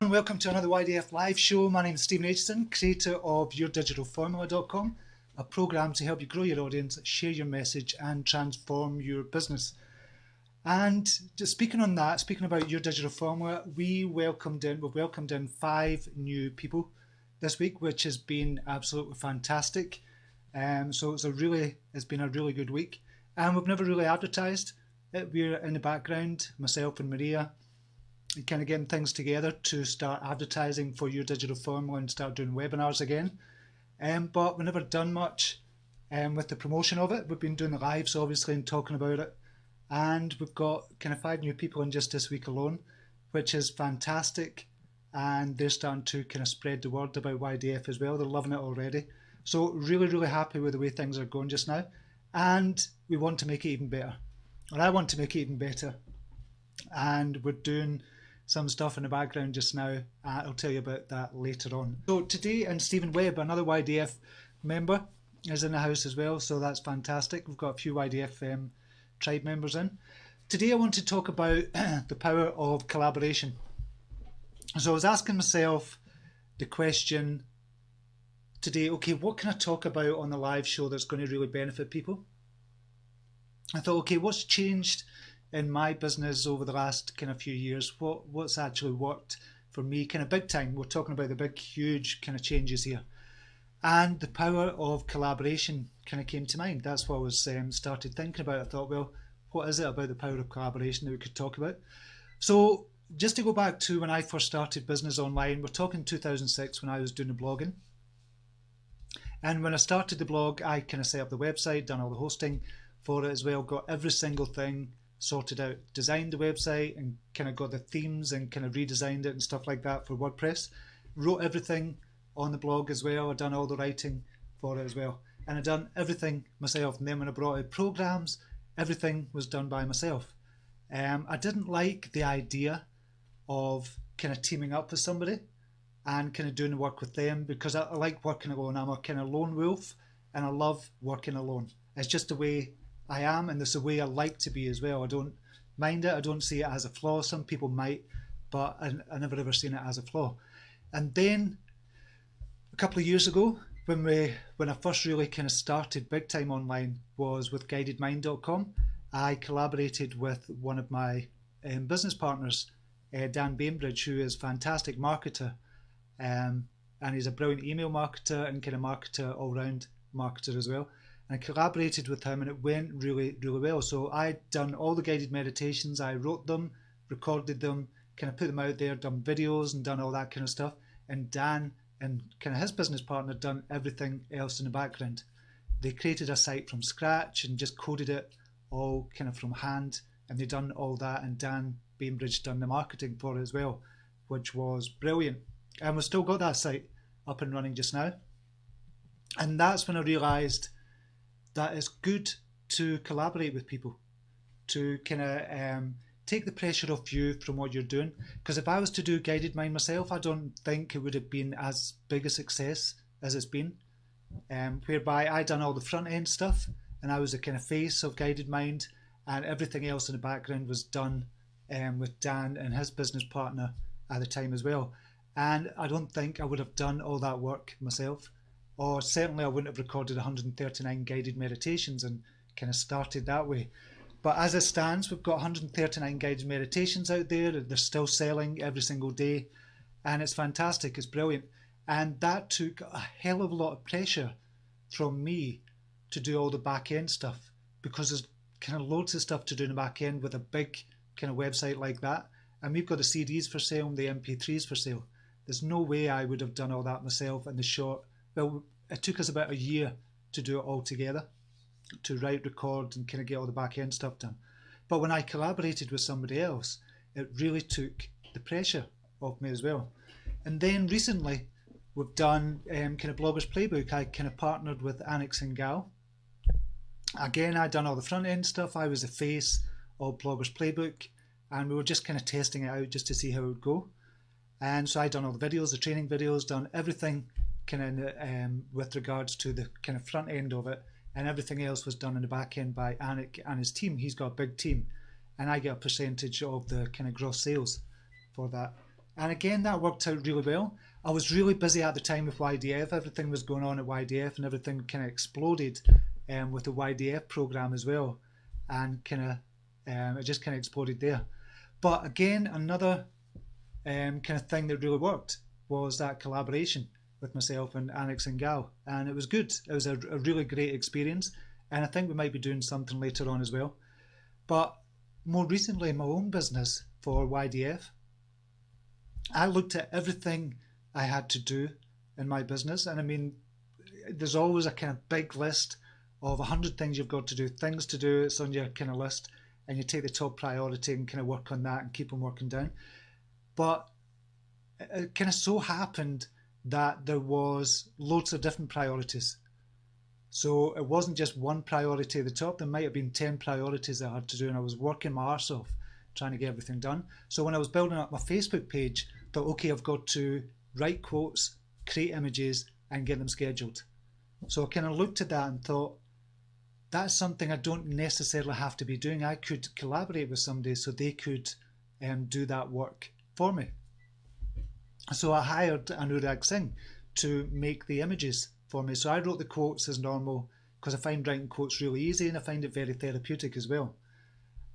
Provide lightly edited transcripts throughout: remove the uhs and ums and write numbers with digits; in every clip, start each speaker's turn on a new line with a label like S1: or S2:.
S1: everyone, welcome to another YDF live show. My name is Stephen Aitchison, creator of YourDigitalFormula.com, a program to help you grow your audience, share your message and transform your business. And just speaking on that, speaking about Your Digital Formula, we've welcomed in 5 new people this week, which has been absolutely fantastic. So it's been a really good week, and we've never really advertised it. We're in the background, myself and Maria, kind of getting things together to start advertising for Your Digital Formula and start doing webinars again. But we've never done much with the promotion of it. We've been doing the lives obviously and talking about it, and we've got kind of 5 new people in just this week alone, which is fantastic, and they're starting to kind of spread the word about YDF as well. They're loving it already. So really happy with the way things are going just now, and we want to make it even better, or I want to make it even better, and we're doing some stuff in the background just now. I'll tell you about that later on. So today, and Stephen Webb, another YDF member, is in the house as well, so that's fantastic. We've got a few YDF tribe members in. Today I want to talk about the power of collaboration. So I was asking myself the question today, okay, what can I talk about on the live show that's going to really benefit people? I thought, okay, what's changed in my business over the last kind of few years? What's actually worked for me kind of big time? We're talking about the big, huge kind of changes here. And the power of collaboration kind of came to mind. That's what I was started thinking about. I thought, well, what is it about the power of collaboration that we could talk about? So just to go back to when I first started business online, we're talking 2006 when I was doing the blogging. And when I started the blog, I kind of set up the website, done all the hosting for it as well, got every single thing sorted out, designed the website and kind of got the themes and kind of redesigned it and stuff like that for WordPress. Wrote everything on the blog as well. I've done all the writing for it as well, and I've done everything myself. And then when I brought out programs, everything was done by myself. I didn't like the idea of kind of teaming up with somebody and kind of doing the work with them, because I like working alone. I'm a kind of lone wolf and I love working alone. It's just the way I am, and it's the way I like to be as well. I don't mind it. I don't see it as a flaw. Some people might, but I never ever seen it as a flaw. And then a couple of years ago, when I first really kind of started big time online, was with guidedmind.com. I collaborated with one of my business partners, Dan Bainbridge, who is a fantastic marketer, and he's a brilliant email marketer and kind of marketer, all-round marketer as well. And I collaborated with him, and it went really well. So I'd done all the guided meditations. I wrote them, recorded them, kind of put them out there, done videos and done all that kind of stuff. And Dan and kind of his business partner done everything else in the background. They created a site from scratch and just coded it all kind of from hand, and they done all that, and Dan Bainbridge done the marketing for it as well, which was brilliant. And we've still got that site up and running just now. And that's when I realised that it's good to collaborate with people, to kind of take the pressure off you from what you're doing. Because if I was to do Guided Mind myself, I don't think it would have been as big a success as it's been, whereby I done all the front end stuff and I was the kind of face of Guided Mind, and everything else in the background was done with Dan and his business partner at the time as well. And I don't think I would have done all that work myself, or certainly I wouldn't have recorded 139 guided meditations and kind of started that way. But as it stands, we've got 139 guided meditations out there. They're still selling every single day, and it's fantastic. It's brilliant. And that took a hell of a lot of pressure from me to do all the back end stuff, because there's kind of loads of stuff to do in the back end with a big kind of website like that. And we've got the CDs for sale and the MP3s for sale. There's no way I would have done all that myself in the short. Well, it took us about a year to do it all together, to write, record, and kind of get all the back end stuff done. But when I collaborated with somebody else, it really took the pressure off me as well. And then recently, we've done kind of Bloggers Playbook. I kind of partnered with Aitchison Gal. Again, I'd done all the front end stuff. I was the face of Bloggers Playbook, and we were just kind of testing it out just to see how it would go. And so I'd done all the videos, the training videos, done everything kind of with regards to the kind of front end of it, and everything else was done in the back end by Anik and his team. He's got a big team, and I get a percentage of the kind of gross sales for that. And again, that worked out really well. I was really busy at the time with YDF. Everything was going on at YDF, and everything kind of exploded with the YDF program as well. And it just kind of exploded there. But again, another kind of thing that really worked was that collaboration with myself and Aitchison Gal, and it was good. It was a really great experience, and I think we might be doing something later on as well. But more recently in my own business for YDF, I looked at everything I had to do in my business, and I mean, there's always a kind of big list of 100 things you've got to do, things to do. It's on your kind of list, and you take the top priority and kind of work on that and keep them working down. But it kind of so happened that there was loads of different priorities. So it wasn't just one priority at the top. There might have been 10 priorities that I had to do, and I was working my arse off trying to get everything done. So when I was building up my Facebook page, I thought, okay, I've got to write quotes, create images, and get them scheduled. So I kind of looked at that and thought, that's something I don't necessarily have to be doing. I could collaborate with somebody so they could do that work for me. So I hired Anurag Singh to make the images for me. So I wrote the quotes as normal, because I find writing quotes really easy, and I find it very therapeutic as well.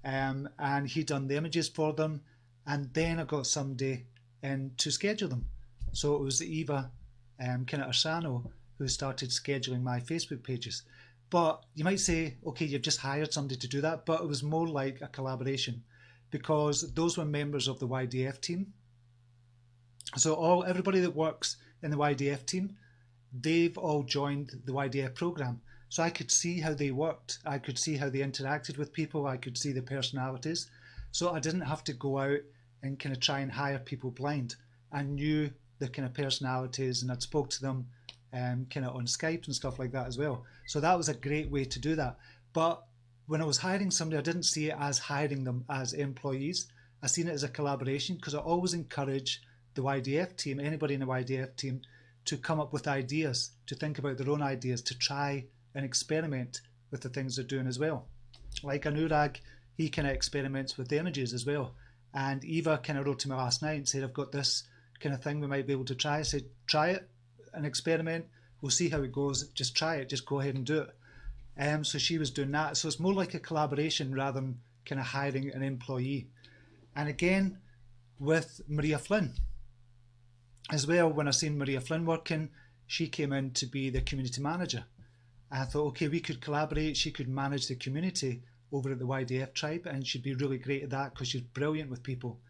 S1: And he done the images for them, and then I got somebody in to schedule them. So it was Eva kind of Arsano who started scheduling my Facebook pages. But you might say, okay, you've just hired somebody to do that, but it was more like a collaboration, because those were members of the YDF team. So everybody that works in the YDF team, they've all joined the YDF program. So I could see how they worked. I could see how they interacted with people. I could see the personalities. So I didn't have to go out and kind of try and hire people blind. I knew the kind of personalities, and I'd spoke to them kind of on Skype and stuff like that as well. So that was a great way to do that. But when I was hiring somebody, I didn't see it as hiring them as employees. I seen it as a collaboration, because I always encourage the YDF team, anybody in the YDF team, to come up with ideas, to think about their own ideas, to try and experiment with the things they're doing as well. Like Anurag, he kind of experiments with the images as well. And Eva kind of wrote to me last night and said, I've got this kind of thing we might be able to try. I said, try it, an experiment, we'll see how it goes, just try it, just go ahead and do it. So she was doing that. So it's more like a collaboration rather than kind of hiring an employee. And again, with Maria Flynn as well, when I seen Maria Flynn working, she came in to be the community manager. I thought, okay, we could collaborate. She could manage the community over at the YDF tribe, and she'd be really great at that, because she's brilliant with people,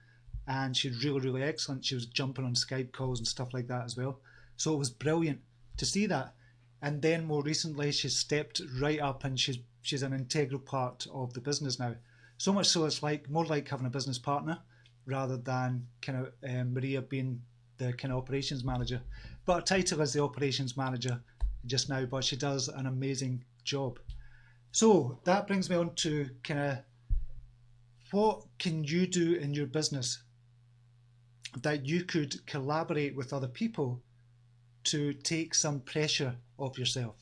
S1: and she's really, really excellent. She was jumping on Skype calls and stuff like that as well. So it was brilliant to see that. And then more recently, she's stepped right up, and she's an integral part of the business now. So much so it's like more like having a business partner rather than kind of Maria being the kind of operations manager. But her title is the operations manager just now, but she does an amazing job. So that brings me on to kind of, what can you do in your business that you could collaborate with other people to take some pressure off yourself?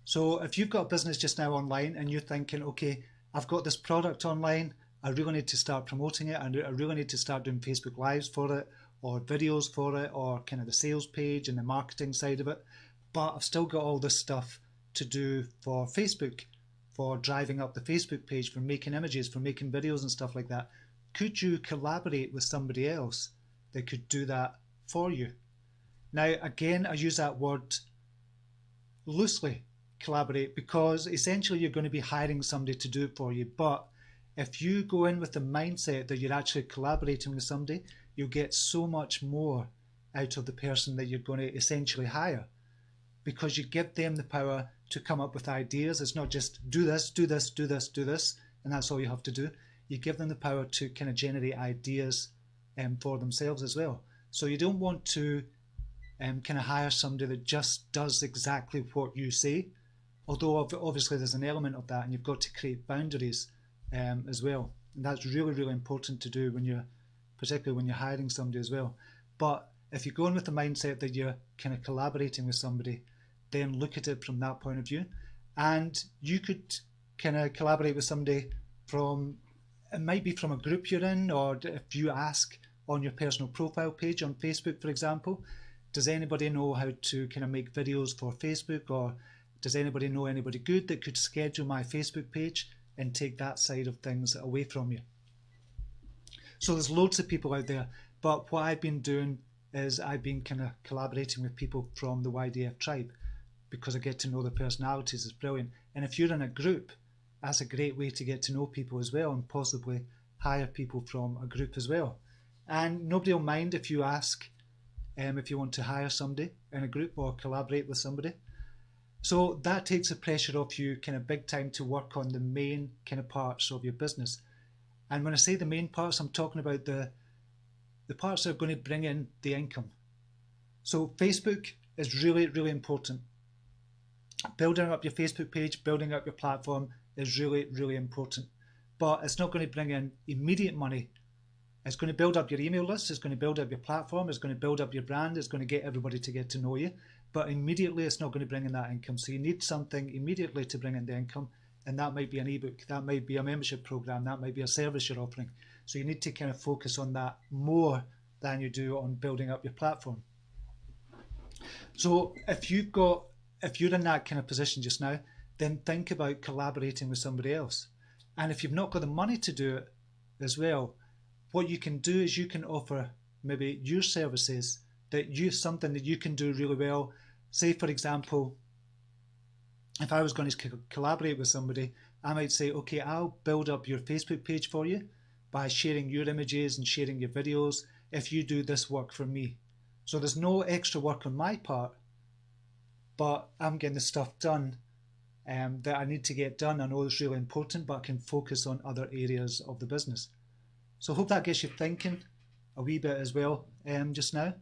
S1: So if you've got a business just now online and you're thinking, okay, I've got this product online, I really need to start promoting it, and I really need to start doing Facebook Lives for it, or videos for it, or kind of the sales page and the marketing side of it, but I've still got all this stuff to do for Facebook, for driving up the Facebook page, for making images, for making videos and stuff like that. Could you collaborate with somebody else that could do that for you? Now, again, I use that word loosely, collaborate, because essentially you're going to be hiring somebody to do it for you. But if you go in with the mindset that you're actually collaborating with somebody, you'll get so much more out of the person that you're going to essentially hire, because you give them the power to come up with ideas. It's not just do this, do this, do this, do this, and that's all you have to do. You give them the power to kind of generate ideas for themselves as well. So you don't want to kind of hire somebody that just does exactly what you say, although obviously there's an element of that, and you've got to create boundaries as well. And that's really, really important to do when you're, particularly when you're hiring somebody as well. But if you go in with the mindset that you're kind of collaborating with somebody, then look at it from that point of view. And you could kind of collaborate with somebody from, it might be from a group you're in, or if you ask, on your personal profile page on Facebook, for example? Does anybody know how to kind of make videos for Facebook, or does anybody know anybody good that could schedule my Facebook page and take that side of things away from you? So there's loads of people out there, but what I've been doing is I've been kind of collaborating with people from the YDF tribe, because I get to know their personalities. Is brilliant. And if you're in a group, that's a great way to get to know people as well, and possibly hire people from a group as well. And nobody will mind if you ask if you want to hire somebody in a group or collaborate with somebody. So that takes the pressure off you kind of big time to work on the main kind of parts of your business. And when I say the main parts, I'm talking about the parts that are going to bring in the income. So Facebook is really, really important. Building up your Facebook page, building up your platform is really, really important. But it's not going to bring in immediate money. It's going to build up your email list, it's going to build up your platform, it's going to build up your brand, it's going to get everybody to get to know you. But immediately it's not going to bring in that income. So you need something immediately to bring in the income. And that might be an ebook, that might be a membership program, that might be a service you're offering. So you need to kind of focus on that more than you do on building up your platform. So if you're in that kind of position just now, then think about collaborating with somebody else. And if you've not got the money to do it as well, what you can do is you can offer maybe your services, something that you can do really well. Say, for example, if I was going to collaborate with somebody, I might say, okay, I'll build up your Facebook page for you by sharing your images and sharing your videos if you do this work for me. So there's no extra work on my part, but I'm getting the stuff done that I need to get done. I know it's really important, but I can focus on other areas of the business. So I hope that gets you thinking a wee bit as well just now.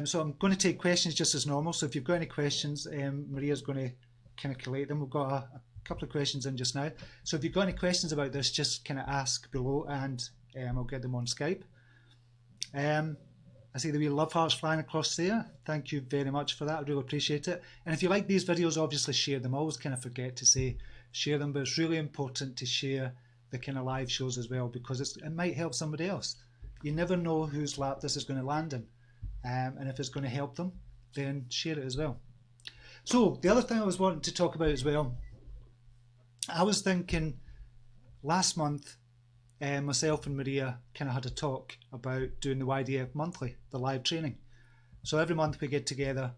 S1: So I'm going to take questions just as normal. So if you've got any questions, Maria's going to kind of collate them. We've got a couple of questions in just now. So if you've got any questions about this, just kind of ask below, and I'll get them on Skype. I see the wee love hearts flying across there. Thank you very much for that. I really appreciate it. And if you like these videos, obviously share them. I always kind of forget to say share them, but it's really important to share the kind of live shows as well, because it might help somebody else. You never know whose lap this is going to land in. And if it's going to help them, then share it as well. So the other thing I was wanting to talk about as well, I was thinking last month, myself and Maria kind of had a talk about doing the YDF monthly, the live training. So every month we get together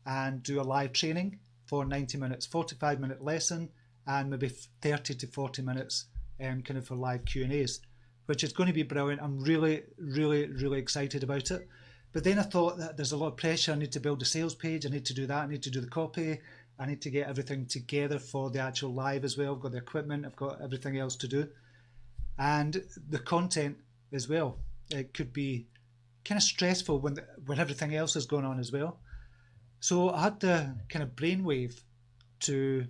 S1: and do a live training for 90 minutes, 45-minute lesson, and maybe 30 to 40 minutes kind of for live Q&As, which is going to be brilliant. I'm really, really, really excited about it. But then I thought that there's a lot of pressure. I need to build a sales page. I need to do that. I need to do the copy. I need to get everything together for the actual live as well. I've got the equipment. I've got everything else to do. And the content as well. It could be kind of stressful when everything else is going on as well. So I had the kind of brainwave to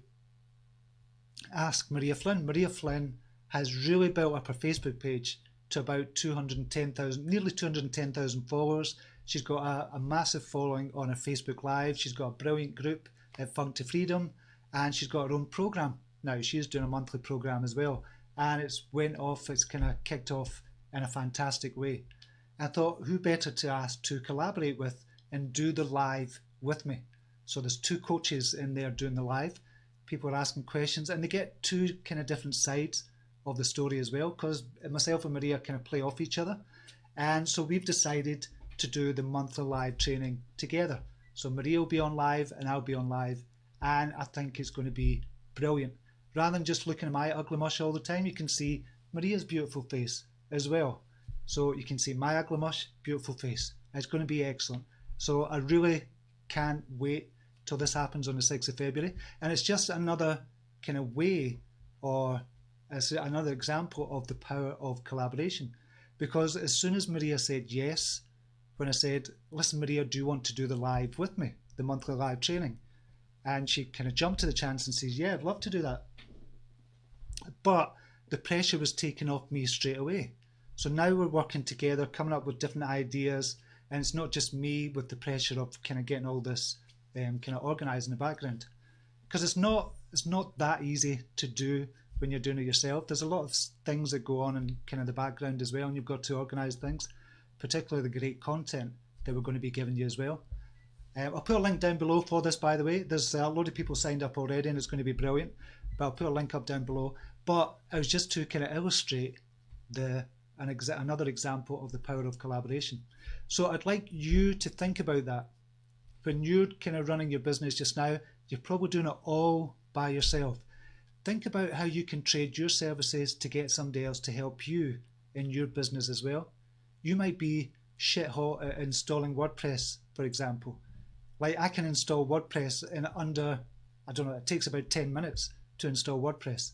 S1: ask Maria Flynn. Maria Flynn has really built up her Facebook page to about 210,000, nearly 210,000 followers. She's got a massive following on her Facebook Live. She's got a brilliant group at Funk to Freedom, and she's got her own program now. She's doing a monthly program as well, and it's kind of kicked off in a fantastic way. I thought, who better to ask to collaborate with and do the live with me? So there's two coaches in there doing the live. People are asking questions, and they get two kind of different sides of the story as well, because myself and Maria kind of play off each other. And so we've decided to do the monthly live training together. So Maria will be on live and I'll be on live, and I think it's going to be brilliant. Rather than just looking at my ugly mush all the time, you can see Maria's beautiful face as well. So you can see my ugly mush, beautiful face. It's going to be excellent. So I really can't wait till this happens on the 6th of February. And it's just another kind of way, or as another example of the power of collaboration. Because as soon as Maria said yes, when I said, listen Maria, do you want to do the live with me, the monthly live training? And she kind of jumped to the chance and says, yeah, I'd love to do that. But the pressure was taken off me straight away. So now we're working together, coming up with different ideas, and it's not just me with the pressure of kind of getting all this kind of organised in the background. Because it's not that easy to do when you're doing it yourself. There's a lot of things that go on in kind of the background as well, and you've got to organise things. particularly the great content that we're going to be giving you as well. I'll put a link down below for this, by the way. There's a load of people signed up already and it's going to be brilliant, but I'll put a link up down below. But I was just to kind of illustrate another example of the power of collaboration. So I'd like you to think about that. When you're kind of running your business just now, you're probably doing it all by yourself. Think about how you can trade your services to get somebody else to help you in your business as well. You might be shit hot at installing WordPress, for example. Like, I can install WordPress in under, I don't know, it takes about 10 minutes to install WordPress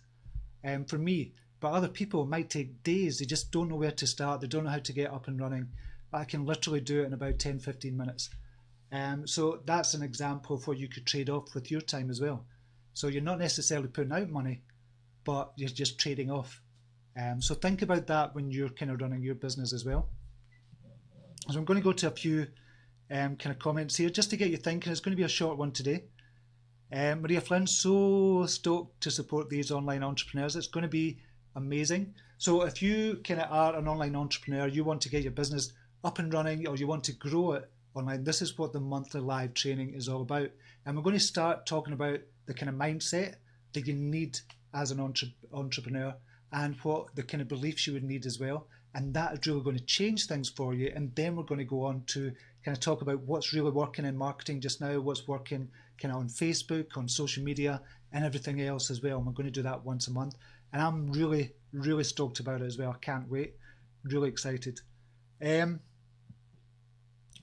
S1: for me. But other people, it might take days. They just don't know where to start. They don't know how to get up and running. But I can literally do it in about 10-15 minutes. So that's an example of what you could trade off with your time as well. So you're not necessarily putting out money, but you're just trading off. So think about that when you're kind of running your business as well. So I'm going to go to a few kind of comments here just to get you thinking. It's going to be a short one today. Maria Flynn, so stoked to support these online entrepreneurs. It's going to be amazing. So if you kind of are an online entrepreneur, you want to get your business up and running, or you want to grow it online, this is what the monthly live training is all about. And we're going to start talking about the kind of mindset that you need as an entrepreneur and what the kind of beliefs you would need as well. And that is really going to change things for you. And then we're going to go on to kind of talk about what's really working in marketing just now, what's working kind of on Facebook, on social media, and everything else as well. And we're going to do that once a month. And I'm really, really stoked about it as well. I can't wait. Really excited. So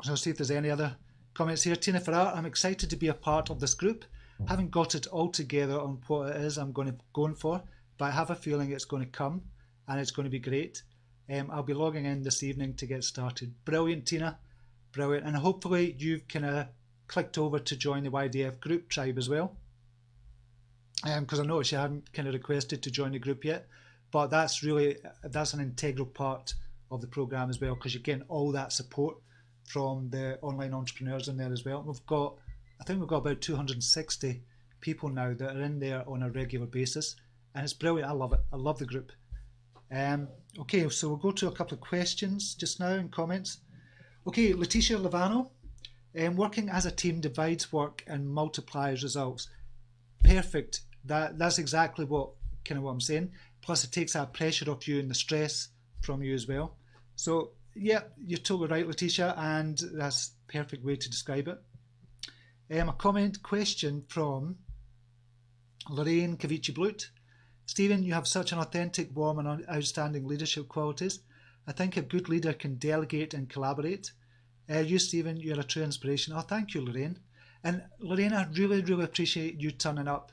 S1: I'll see if there's any other comments here. Tina Farrar, I'm excited to be a part of this group. Haven't got it all together on what it is I'm going for, but I have a feeling it's going to come and it's going to be great. I'll be logging in this evening to get started. Brilliant, Tina. Brilliant. And hopefully you've kind of clicked over to join the YDF group tribe as well. Because I noticed you hadn't kind of requested to join the group yet. But that's an integral part of the program as well, because you're getting all that support from the online entrepreneurs in there as well. I think we've got about 260 people now that are in there on a regular basis, and it's brilliant. I love it. I love the group. Okay, so we'll go to a couple of questions just now and comments. Okay, Letitia Lavano, working as a team divides work and multiplies results. Perfect. That's exactly what I'm saying. Plus, it takes that pressure off you and the stress from you as well. So yeah, you're totally right, Letitia, and that's a perfect way to describe it. A question from Lorraine Kavici-Blut. Stephen, you have such an authentic, warm and outstanding leadership qualities. I think a good leader can delegate and collaborate. You, Stephen, you're a true inspiration. Oh, thank you, Lorraine. And Lorraine, I really, really appreciate you turning up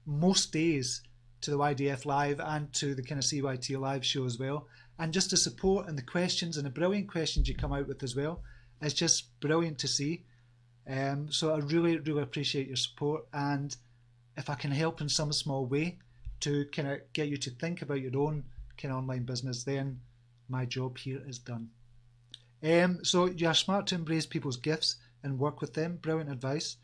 S1: most days to the YDF Live and to the kind of CYT Live show as well. And just the support and the questions and the brilliant questions you come out with as well. It's just brilliant to see. So I really, really appreciate your support. And if I can help in some small way to kind of get you to think about your own kind of online business, then my job here is done. So you are smart to embrace people's gifts and work with them. Brilliant advice.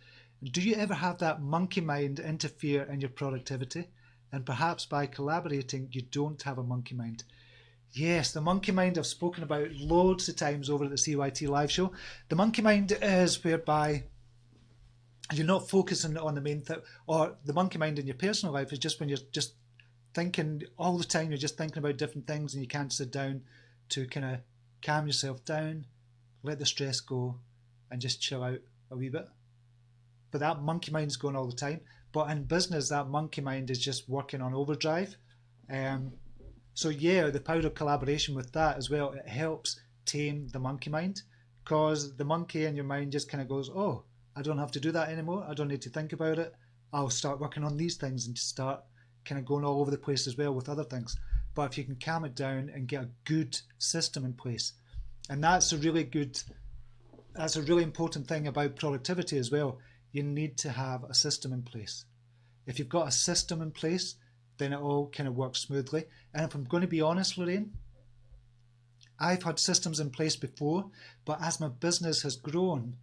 S1: Do you ever have that monkey mind interfere in your productivity? And perhaps by collaborating, you don't have a monkey mind. Yes, the monkey mind I've spoken about loads of times over at the CYT Live show. The monkey mind is whereby you're not focusing on the main thing, or the monkey mind in your personal life is just when you're just thinking all the time, you're just thinking about different things and you can't sit down to kind of calm yourself down, let the stress go and just chill out a wee bit. But that monkey mind's going all the time. But in business, that monkey mind is just working on overdrive. So yeah, the power of collaboration with that as well, it helps tame the monkey mind, because the monkey in your mind just kind of goes, oh, I don't have to do that anymore. I don't need to think about it. I'll start working on these things and just start kind of going all over the place as well with other things. But if you can calm it down and get a good system in place, and that's a really important thing about productivity as well. You need to have a system in place. If you've got a system in place, then it all kind of works smoothly. And if I'm going to be honest, Lorraine, I've had systems in place before, but as my business has grown,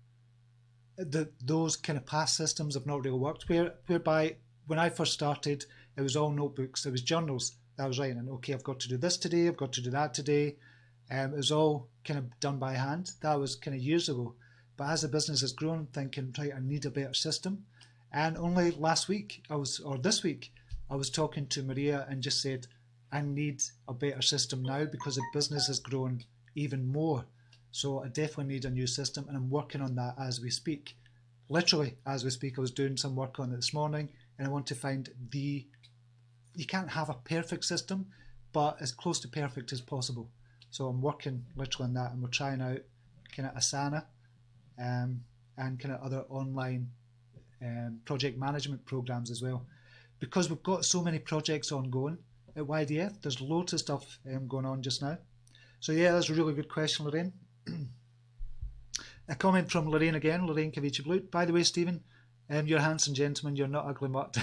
S1: those kind of past systems have not really worked. Whereby when I first started, it was all notebooks, it was journals that I was writing. And okay, I've got to do this today, I've got to do that today. It was all kind of done by hand. That was kind of years ago. But as the business has grown, I'm thinking, right, I need a better system. And only last week, this week, I was talking to Maria and just said, I need a better system now because the business has grown even more. So I definitely need a new system, and I'm working on that as we speak. Literally, as we speak, I was doing some work on it this morning, and I want to find you can't have a perfect system, but as close to perfect as possible. So I'm working literally on that, and we're trying out kind of Asana and kind of other online project management programs as well. Because we've got so many projects ongoing at YDF, there's loads of stuff going on just now. So yeah, that's a really good question, Lorraine. A comment from Lorraine again, Lorraine Cavici Blue. By the way, Stephen, you're a handsome gentleman, you're not ugly mutt.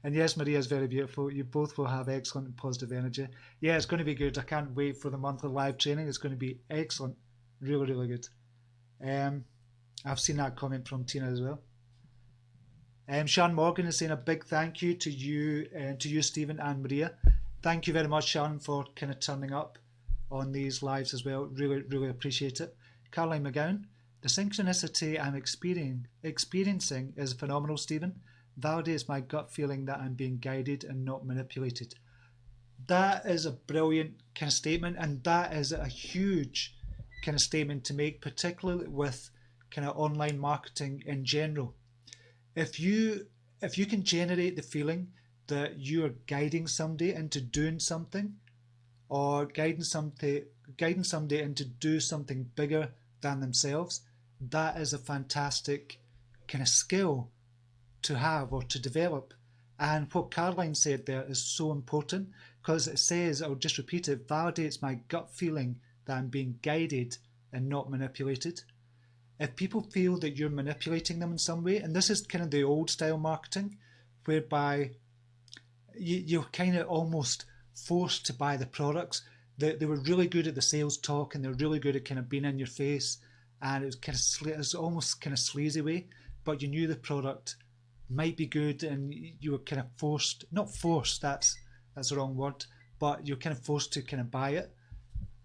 S1: And yes, Maria is very beautiful. You both will have excellent and positive energy. Yeah, it's going to be good. I can't wait for the monthly live training. It's going to be excellent. Really, really good. I've seen that comment from Tina as well. Sean Morgan is saying a big thank you to you, Stephen and Maria. Thank you very much, Sean, for kind of turning up on these lives as well. Really, really appreciate it. Caroline McGowan, the synchronicity I'm experiencing is phenomenal, Stephen. Validates my gut feeling that I'm being guided and not manipulated. That is a brilliant kind of statement, and that is a huge kind of statement to make, particularly with kind of online marketing in general. If you can generate the feeling that you are guiding somebody into doing something, or guiding somebody into do something bigger than themselves, that is a fantastic kind of skill to have or to develop. And what Caroline said there is so important, because it says, I'll just repeat it, validates my gut feeling that I'm being guided and not manipulated. If people feel that you're manipulating them in some way, and this is kind of the old style marketing, whereby you're kind of almost forced to buy the products. They were really good at the sales talk, and they're really good at kind of being in your face, and it was kind of it was almost kind of sleazy way, but you knew the product might be good, and you were kind of forced, not forced, that's the wrong word, but you're kind of forced to kind of buy it.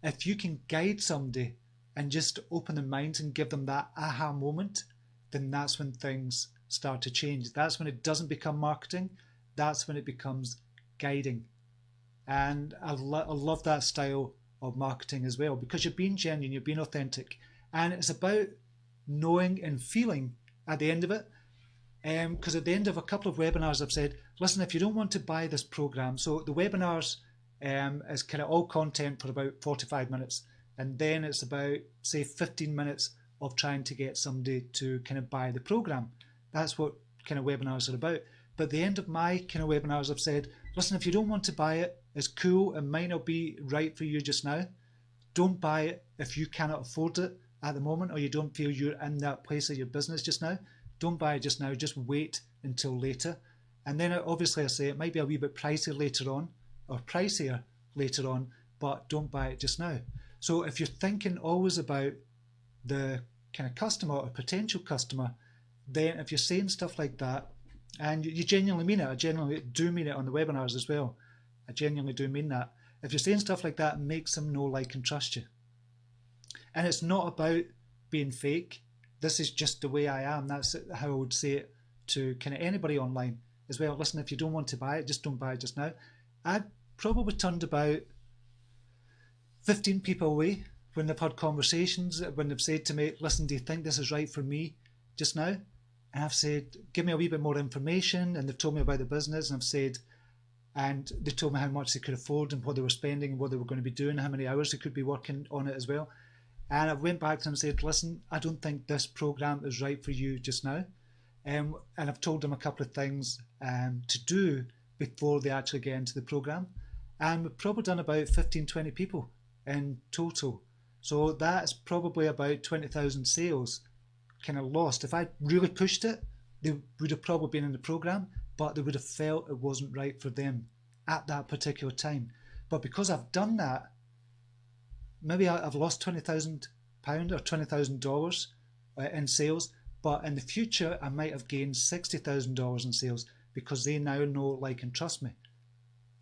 S1: If you can guide somebody and just open their minds and give them that aha moment, then that's when things start to change. That's when it doesn't become marketing. That's when it becomes guiding. And I love that style of marketing as well, because you're being genuine, you're being authentic, and it's about knowing and feeling at the end of it. Because at the end of a couple of webinars, I've said, listen, if you don't want to buy this program, so the webinars is kind of all content for about 45 minutes. And then it's about, say, 15 minutes of trying to get somebody to kind of buy the program. That's what kind of webinars are about. But at the end of my kind of webinars, I've said, listen, if you don't want to buy it, it's cool. It might not be right for you just now. Don't buy it if you cannot afford it at the moment, or you don't feel you're in that place of your business just now. Don't buy it just now. Just wait until later. And then obviously I say it might be a wee bit pricey later on, or pricier later on, but don't buy it just now. So if you're thinking always about the kind of customer or potential customer, then if you're saying stuff like that, and you genuinely mean it, I genuinely do mean it on the webinars as well. I genuinely do mean that. If you're saying stuff like that, it makes them know, like, and trust you. And it's not about being fake. This is just the way I am. That's how I would say it to kind of anybody online as well. Listen, if you don't want to buy it, just don't buy it just now. I probably turned about 15 people away when they've had conversations, when they've said to me, listen, do you think this is right for me just now? And I've said, give me a wee bit more information. And they've told me about the business, and I've said, and they told me how much they could afford and what they were spending and what they were going to be doing, how many hours they could be working on it as well. And I went back to them and said, listen, I don't think this program is right for you just now. And I've told them a couple of things to do before they actually get into the program. And we've probably done about 15, 20 people in total. So that's probably about 20,000 sales kind of lost. If I really pushed it, they would have probably been in the program, but they would have felt it wasn't right for them at that particular time. But because I've done that, maybe I've lost £20,000 or $20,000 in sales, but in the future I might have gained $60,000 in sales because they now know, like, and trust me.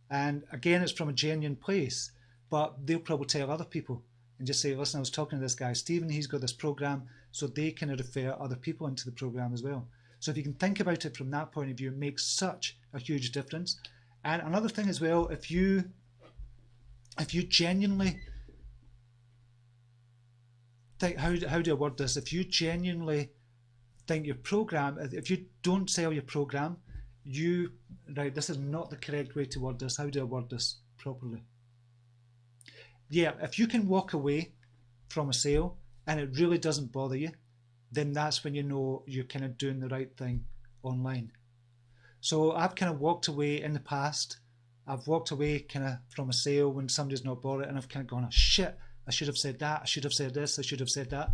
S1: And again, it's from a genuine place. but they'll probably tell other people and just say, listen, I was talking to this guy, Stephen, he's got this program, so they kind of refer other people into the program as well. So if you can think about it from that point of view, it makes such a huge difference. And another thing as well, if you genuinely think, how do I word this? If you genuinely think your program, if you don't sell your program, right, this is not the correct way to word this. How do I word this properly? Yeah, if you can walk away from a sale and it really doesn't bother you, then that's when you know you're kind of doing the right thing online. So I've kind of walked away in the past. I've walked away kind of from a sale when somebody's not bought it, and I've kind of gone, oh shit, I should have said that, I should have said this, I should have said that.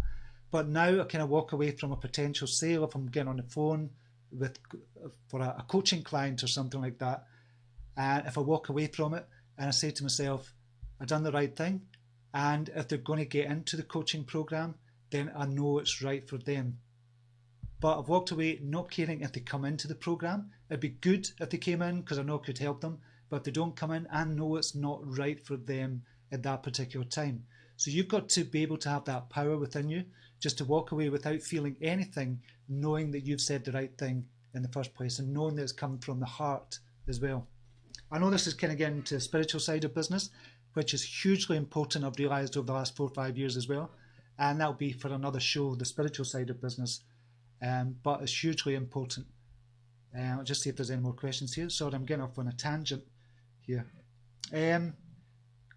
S1: But now I kind of walk away from a potential sale if I'm getting on the phone for a coaching client or something like that. And if I walk away from it and I say to myself, I've done the right thing, and if they're going to get into the coaching program, then I know it's right for them. But I've walked away not caring if they come into the program. It'd be good if they came in because I know it could help them. But if they don't come in, I know it's not right for them at that particular time. So you've got to be able to have that power within you, just to walk away without feeling anything, knowing that you've said the right thing in the first place and knowing that it's come from the heart as well. I know this is kind of getting to the spiritual side of business, which is hugely important, I've realised over the last 4 or 5 years as well. And that'll be for another show, the spiritual side of business. But it's hugely important. I'll just see if there's any more questions here. Sorry, I'm getting off on a tangent here.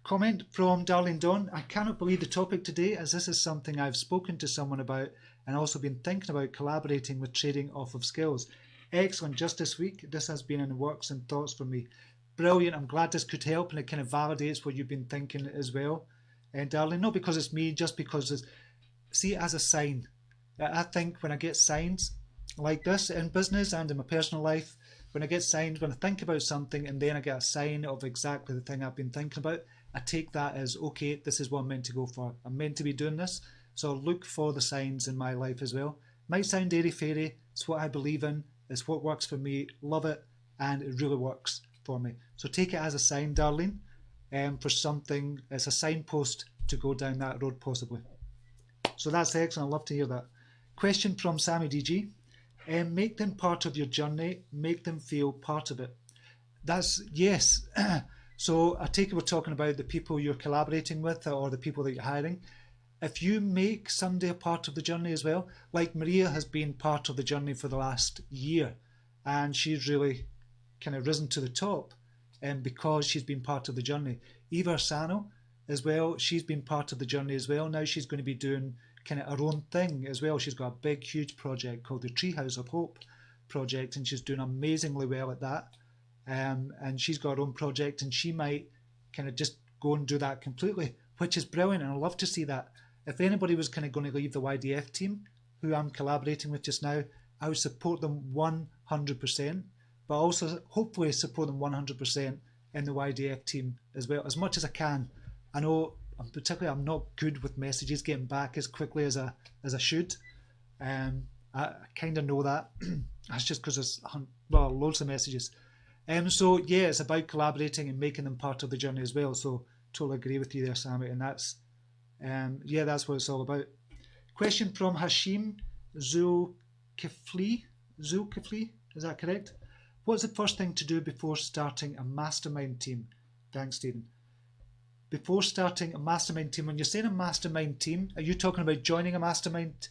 S1: Comment from Darlene Dawn. I cannot believe the topic today, as this is something I've spoken to someone about and also been thinking about collaborating with trading off of skills. Excellent. Just this week, this has been in the works and thoughts for me. Brilliant. I'm glad this could help, and it kind of validates what you've been thinking as well. And Darlene, not because it's me, just because it's, see it as a sign. I think when I get signs like this in business and in my personal life, when I get signs, when I think about something and then I get a sign of exactly the thing I've been thinking about, I take that as, okay, this is what I'm meant to go for. I'm meant to be doing this. So look for the signs in my life as well. Might sound airy-fairy. It's what I believe in. It's what works for me. Love it. And it really works for me. So take it as a sign, Darlene, for something. It's a signpost to go down that road possibly. So that's excellent. I love to hear that. Question from Sammy DG. Make them part of your journey. Make them feel part of it. That's, yes. So I take it we're talking about the people you're collaborating with or the people that you're hiring. If you make somebody a part of the journey as well, like Maria has been part of the journey for the last year, and she's really kind of risen to the top because she's been part of the journey. Eva Sano as well, she's been part of the journey as well. Now she's going to be doing kind of her own thing as well. She's got a big, huge project called the Treehouse of Hope project, and she's doing amazingly well at that. And she's got her own project, and she might kind of just go and do that completely, which is brilliant, and I love to see that. If anybody was kind of going to leave the YDF team, who I'm collaborating with just now, I would support them 100%, but also hopefully support them 100% in the YDF team as well, as much as I can. I know, particularly, I'm not good with messages getting back as quickly as I should. I kind of know that. That's just because there's loads of messages. So yeah, it's about collaborating and making them part of the journey as well. So totally agree with you there, Sammy, and that's that's what it's all about. Question from Hashim Zulkifli. Is that correct? What's the first thing to do before starting a mastermind team? Thanks, Stephen. Before starting a mastermind team, when you're saying a mastermind team, are you talking about joining a mastermind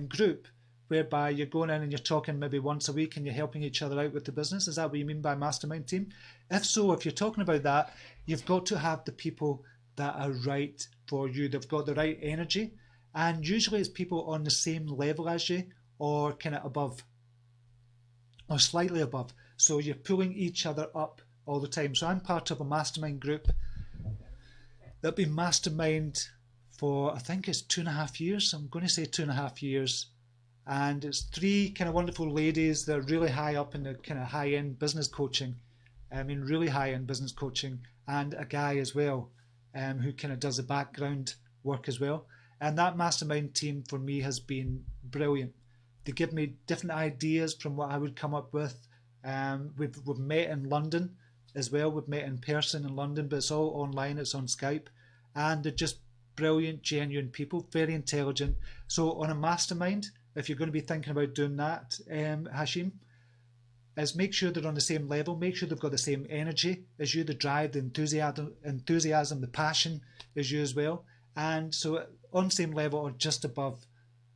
S1: group whereby you're going in and you're talking maybe once a week and you're helping each other out with the business? Is that what you mean by mastermind team? If so, if you're talking about that, you've got to have the people that are right for you. They've got the right energy, and usually it's people on the same level as you or kind of above or slightly above. So you're pulling each other up all the time. So I'm part of a mastermind group that'll be mastermind for, I think it's 2.5 years. I'm going to say 2.5 years. And it's 3 kind of wonderful ladies that are really high up in the kind of high-end business coaching. I mean, really high-end business coaching, and a guy as well who kind of does the background work as well. And that mastermind team for me has been brilliant. They give me different ideas from what I would come up with. We've met in London as well. We've met in person in London, but it's all online, it's on Skype, and they're just brilliant, genuine people, very intelligent. So on a mastermind, if you're going to be thinking about doing that, Hashim, is make sure they're on the same level, make sure they've got the same energy as you, the drive, the enthusiasm, the passion as you as well. And so on the same level or just above,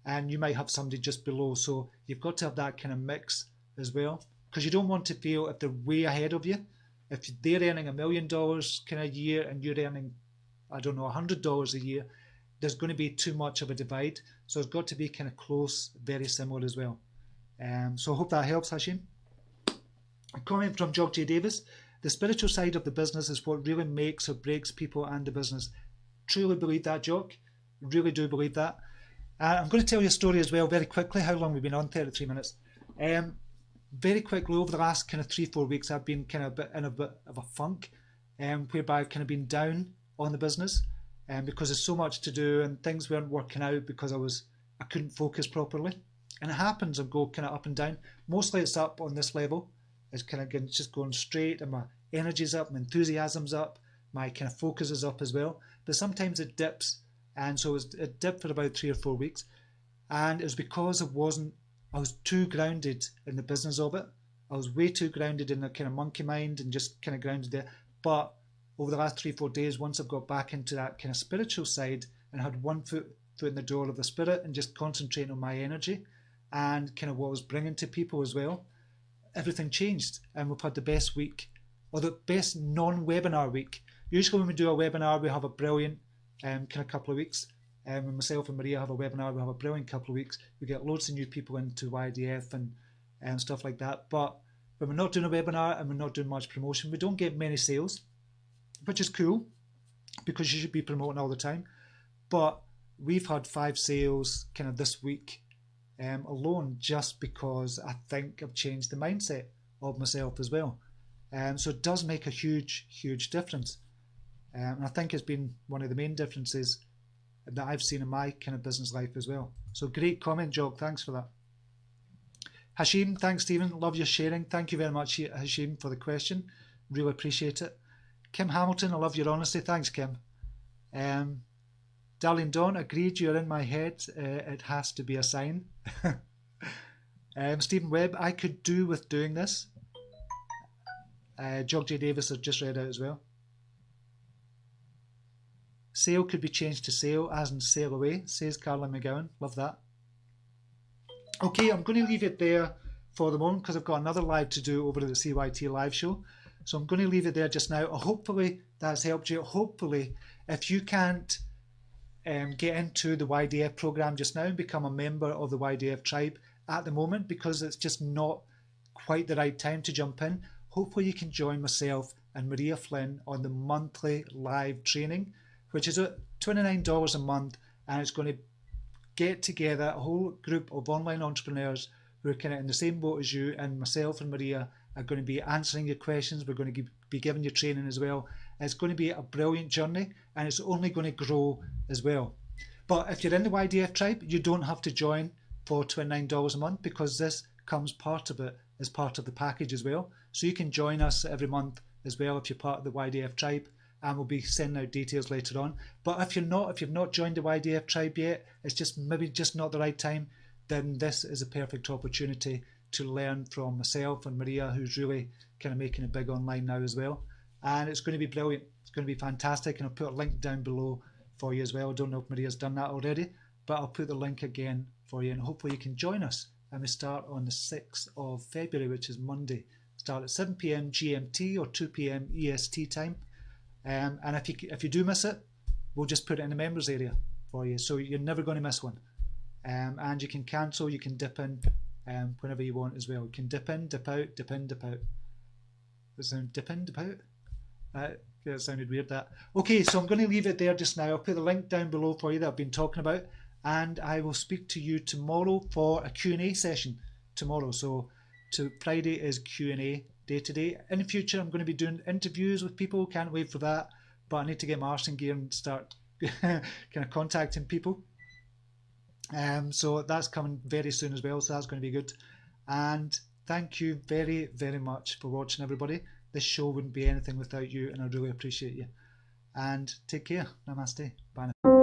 S1: and you might have somebody just below. So you've got to have that kind of mix as well, because you don't want to feel if they're way ahead of you. If they're earning $1 million kind of a year and you're earning, I don't know, $100 a year, there's going to be too much of a divide. So it's got to be kind of close, very similar as well. So I hope that helps, Hashim. A comment from Jock J. Davis: the spiritual side of the business is what really makes or breaks people and the business. Truly believe that, Jock. Really do believe that. I'm going to tell you a story as well very quickly. How long have we been on? 33 minutes. Very quickly, over the last kind of 3-4 weeks, I've been kind of in a bit of a funk, whereby I've kind of been down on the business, because there's so much to do and things weren't working out because I couldn't focus properly. And it happens, I go kind of up and down. Mostly it's up on this level. It's kind of just going straight, and my energy's up, my enthusiasm's up, my kind of focus is up as well. But sometimes it dips, and so it dipped for about 3 or 4 weeks, and it was because I was too grounded in the business of it. I was way too grounded in the kind of monkey mind and just kind of grounded there. But over the last 3-4 days, once I've got back into that kind of spiritual side and had one foot in the door of the spirit and just concentrating on my energy and kind of what I was bringing to people as well, everything changed, and we've had the best week, or the best non-webinar week. Usually when we do a webinar, we have a brilliant kind of couple of weeks. When myself and Maria have a webinar, we have a brilliant couple of weeks. We get loads of new people into YDF and stuff like that. But when we're not doing a webinar and we're not doing much promotion, we don't get many sales, which is cool because you should be promoting all the time. But we've had 5 sales kind of this week alone, just because I think I've changed the mindset of myself as well. So it does make a huge difference. And I think it's been one of the main differences that I've seen in my kind of business life as well. So great comment, Jock. Thanks for that. Hashim, thanks, Stephen. Love your sharing. Thank you very much, Hashim, for the question. Really appreciate it. Kim Hamilton, I love your honesty. Thanks, Kim. Darlene Dawn, agreed, you're in my head. It has to be a sign. Stephen Webb, I could do with doing this. Jock J. Davis has just read out as well. Sail could be changed to sail, as in sail away, says Carolyn McGowan. Love that. Okay, I'm going to leave it there for the moment because I've got another live to do over at the CYT live show. So I'm going to leave it there just now. Hopefully that's helped you. Hopefully, if you can't get into the YDF program just now and become a member of the YDF tribe at the moment, because it's just not quite the right time to jump in, hopefully you can join myself and Maria Flynn on the monthly live training, which is at $29 a month, and it's going to get together a whole group of online entrepreneurs who are kind of in the same boat as you, and myself and Maria are going to be answering your questions. We're going to be giving you training as well. It's going to be a brilliant journey, and it's only going to grow as well. But if you're in the YDF tribe, you don't have to join for $29 a month, because this comes part of it as part of the package as well. So you can join us every month as well if you're part of the YDF tribe, and we'll be sending out details later on. But if you've not joined the YDF tribe yet, it's just maybe just not the right time, then this is a perfect opportunity to learn from myself and Maria, who's really kind of making it big online now as well. And it's going to be brilliant. It's going to be fantastic, and I'll put a link down below for you as well. I don't know if Maria's done that already, but I'll put the link again for you, and hopefully you can join us. And we start on the 6th of February, which is Monday. Start at 7 p.m. GMT or 2 p.m. EST time. And if you do miss it, we'll just put it in the members area for you, so you're never going to miss one. And you can cancel, you can dip in whenever you want as well. You can dip in, dip out, dip in, dip out. Does it sound dip in, dip out? That sounded weird, that. Okay, so I'm going to leave it there just now. I'll put the link down below for you that I've been talking about, and I will speak to you tomorrow for a Q&A session tomorrow. So Friday is Q&A day today. In the future, I'm going to be doing interviews with people. Can't wait for that. But I need to get my arse in gear and start kind of contacting people. So that's coming very soon as well. So that's going to be good. And thank you very much for watching, everybody. This show wouldn't be anything without you, and I really appreciate you. And take care. Namaste. Bye now.